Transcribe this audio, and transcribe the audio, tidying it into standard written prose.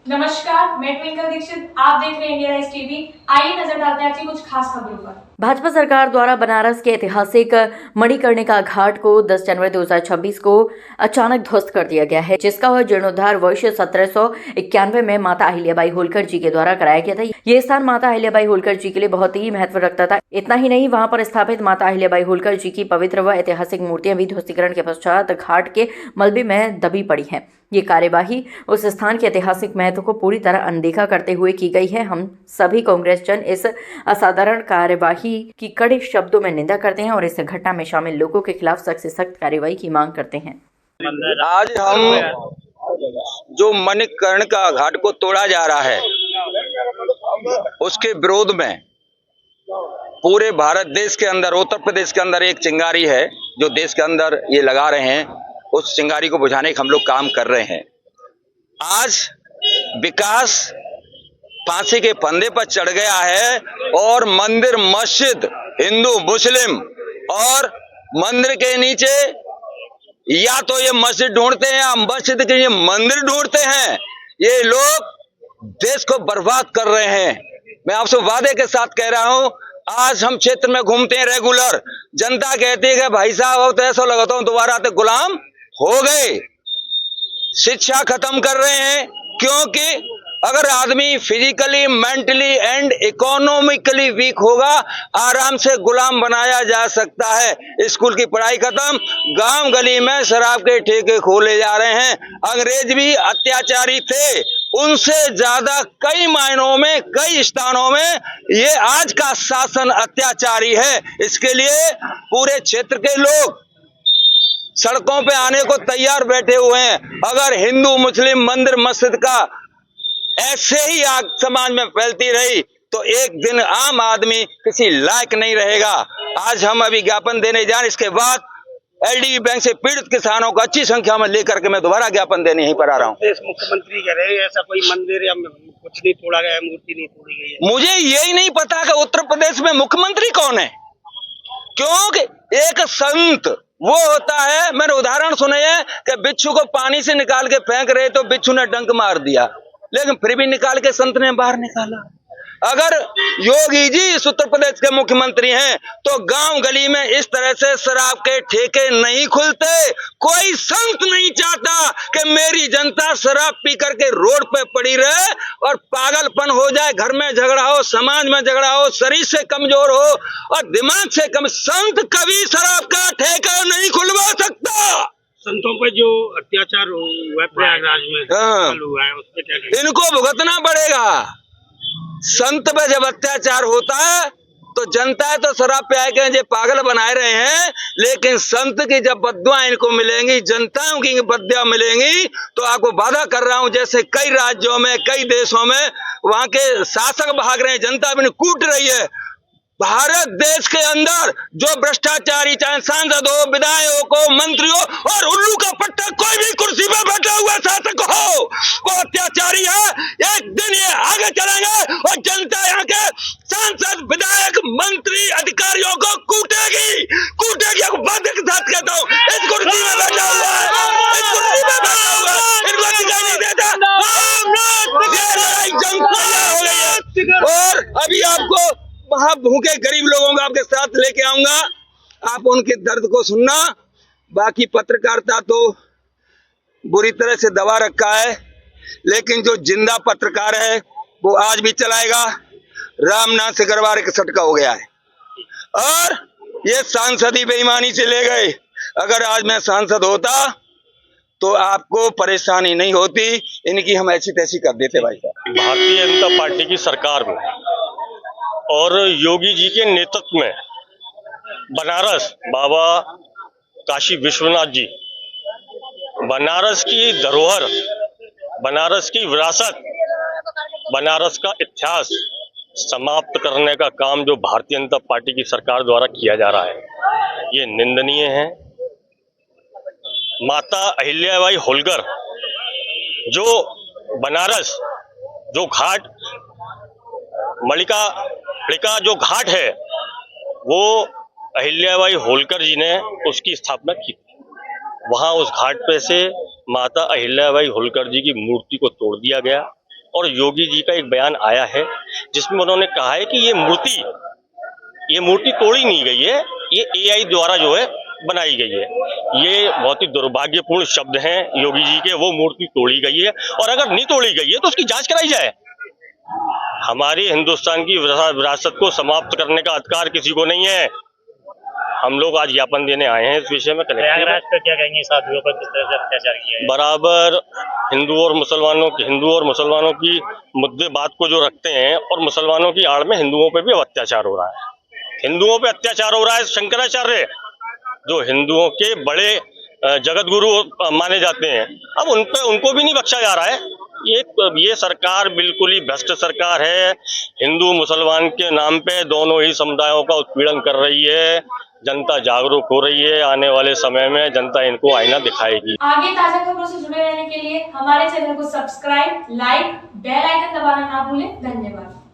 नमस्कार, मैं ट्विंकल दीक्षित। आप देख रहे हैं इंडिया राइज टीवी। आइए नजर डालते हैं आज की कुछ खास खबरों पर। भाजपा सरकार द्वारा बनारस के ऐतिहासिक मणिकर्णिका घाट को 10 जनवरी 2026 को अचानक ध्वस्त कर दिया गया है, जिसका जीर्णोद्धार वर्ष 1791 में माता अहिल्याबाई होलकर जी के द्वारा कराया गया था। ये स्थान माता अहिल्याबाई होलकर जी के लिए बहुत ही महत्व रखता था। इतना ही नहीं, वहां पर स्थापित माता अहिल्याबाई होलकर जी की पवित्र व ऐतिहासिक मूर्तियां भी ध्वस्तीकरण के पश्चात घाट के मलबे में दबी पड़ी है। ये कार्यवाही उस स्थान के ऐतिहासिक महत्व को पूरी तरह अनदेखा करते हुए की गई है। हम सभी कांग्रेस जन इस असाधारण कार्यवाही की कड़े शब्दों में निंदा करते हैं और इस घटना में शामिल लोगों के खिलाफ सख्त से सख्त कार्रवाई की मांग करते हैं। आज हम जो मणिकर्णिका घाट को तोड़ा जा रहा है उसके विरोध में पूरे भारत देश के अंदर, उत्तर प्रदेश के अंदर एक चिंगारी है जो देश के अंदर ये लगा रहे हैं। उस चिंगारी को बुझाने का हम लोग काम कर रहे हैं। आज विकास फांसी के फंदे पर चढ़ गया है और मंदिर, मस्जिद, हिंदू, मुस्लिम और मंदिर के नीचे या तो ये मस्जिद ढूंढते हैं या मस्जिद के ये मंदिर ढूंढते हैं। ये लोग देश को बर्बाद कर रहे हैं। मैं आपसे वादे के साथ कह रहा हूं, आज हम क्षेत्र में घूमते हैं रेगुलर, जनता कहती है कि भाई साहब अब तो ऐसा लगाता हूं दोबारा तो गुलाम हो गए। शिक्षा खत्म कर रहे हैं, क्योंकि अगर आदमी physically, mentally and economically weak होगा, आराम से गुलाम बनाया जा सकता है। स्कूल की पढ़ाई खत्म, गांव गली में शराब के ठेके खोले जा रहे हैं। अंग्रेज भी अत्याचारी थे, उनसे ज्यादा कई मायनों में, कई स्थानों में ये आज का शासन अत्याचारी है। इसके लिए पूरे क्षेत्र के लोग सड़कों पे आने को तैयार बैठे हुए हैं। अगर हिंदू, मुस्लिम, मंदिर, मस्जिद का ऐसे ही आग समाज में फैलती रही तो एक दिन आम आदमी किसी लायक नहीं रहेगा। आज हम अभी ज्ञापन देने जा रहे, इसके बाद एलडीबी बैंक से पीड़ित किसानों को अच्छी संख्या में लेकर के मैं दोबारा ज्ञापन देने यहीं पर आ रहा हूँ। मुख्यमंत्री कह रहे हैं ऐसा कोई मंदिर या कुछ नहीं तोड़ा गया, मूर्ति नहीं तोड़ी गई है। मुझे यही नहीं पता कि उत्तर प्रदेश में मुख्यमंत्री कौन है, क्योंकि एक संत वो होता है, मैंने उदाहरण सुने हैं कि बिच्छू को पानी से निकाल के फेंक रहे तो बिच्छू ने डंक मार दिया, लेकिन फिर भी निकाल के संत ने बाहर निकाला। अगर योगी जी इस उत्तर प्रदेश के मुख्यमंत्री हैं तो गांव गली में इस तरह से शराब के ठेके नहीं खुलते। कोई संत नहीं चाहता कि मेरी जनता शराब पी करके रोड पे पड़ी रहे और पागलपन हो जाए, घर में झगड़ा हो, समाज में झगड़ा हो, शरीर से कमजोर हो और दिमाग से कम। संत कभी शराब का ठेका नहीं खुलवा सकता। संतों पर जो अत्याचार हुआ है प्रयागराज में, हुआ है, उस पर क्या कहेंगे? इनको भुगतना पड़ेगा। संत पे जब अत्याचार होता है तो जनता है तो शराब पे आके ये पागल बनाए रहे हैं, लेकिन संत की जब बद्दुआएं इनको मिलेंगी, जनताओं की बद्दुआं मिलेंगी, तो आपको वादा कर रहा हूं जैसे कई राज्यों में, कई देशों में वहां के शासक भाग रहे हैं, जनता भी कूट रही है। भारत देश के अंदर जो भ्रष्टाचारी, चाहे सांसद हो, विधायक हो, मंत्री हो और उल्लू का पट्टा कोई भी कुर्सी पर बैठा हुआ शासक हो, वो अत्याचारी है। एक दिन ये आगे चलेंगे और जनता यहाँ के सांसद, विधायक, मंत्री, अधिकारियों को कूटेगी। वादे के साथ कहता हूँ, इस कुर्सी में बैठा हुआ है, इस कुर्सी में बैठा हुआ है, इनको दिखाई नहीं देता। ये लड़ाई जनता हो गई है। और अभी आपको वहां भूखे गरीब लोगों को आपके साथ लेके आऊंगा, आप उनके दर्द को सुनना। बाकी पत्रकारिता तो बुरी तरह से दबा रखा है, लेकिन जो जिंदा पत्रकार है वो आज भी चलाएगा। रामनाथ सिकरवार का सटका हो गया है और ये सांसद ही बेईमानी से ले गए। अगर आज मैं सांसद होता तो आपको परेशानी नहीं होती, इनकी हम ऐसी तैसी कर देते। भाई साहब, भारतीय जनता पार्टी की सरकार में और योगी जी के नेतृत्व में बनारस, बाबा काशी विश्वनाथ जी, बनारस की धरोहर, बनारस की विरासत, बनारस का इतिहास समाप्त करने का काम जो भारतीय जनता पार्टी की सरकार द्वारा किया जा रहा है, ये निंदनीय है। माता अहिल्याबाई होलकर जो बनारस, जो घाट मणिकर्णिका जो घाट है, वो अहिल्याबाई होलकर जी ने उसकी स्थापना की थी। वहां उस घाट पे से माता अहिल्याबाई होलकर जी की मूर्ति को तोड़ दिया गया और योगी जी का एक बयान आया है जिसमें उन्होंने कहा है कि ये मूर्ति तोड़ी नहीं गई है, ये AI द्वारा जो है बनाई गई है। ये बहुत ही दुर्भाग्यपूर्ण शब्द हैं योगी जी के। वो मूर्ति तोड़ी गई है और अगर नहीं तोड़ी गई है तो उसकी जांच कराई जाए। हमारी हिंदुस्तान की विरासत को समाप्त करने का अधिकार किसी को नहीं है। हम लोग आज ज्ञापन देने आए हैं इस विषय में। प्रयागराज पे क्या कहेंगे, साधुओं पर किस तरह से अत्याचार किया है? बराबर हिंदू और मुसलमानों की मुद्दे बात को जो रखते हैं और मुसलमानों की आड़ में हिंदुओं पे भी अब अत्याचार हो रहा है। हिंदुओं पे अत्याचार हो रहा है। शंकराचार्य जो हिंदुओं के बड़े जगत गुरु माने जाते हैं, अब उनको भी नहीं बख्शा जा रहा है। ये सरकार बिल्कुल ही भ्रष्ट सरकार है। हिंदू मुसलमान के नाम पे दोनों ही समुदायों का उत्पीड़न कर रही है। जनता जागरूक हो रही है। आने वाले समय में जनता इनको आईना दिखाएगी। आगे ताजा खबरों से जुड़े रहने के लिए हमारे चैनल को सब्सक्राइब, लाइक, बेल आइकन दबाना ना भूलें। धन्यवाद।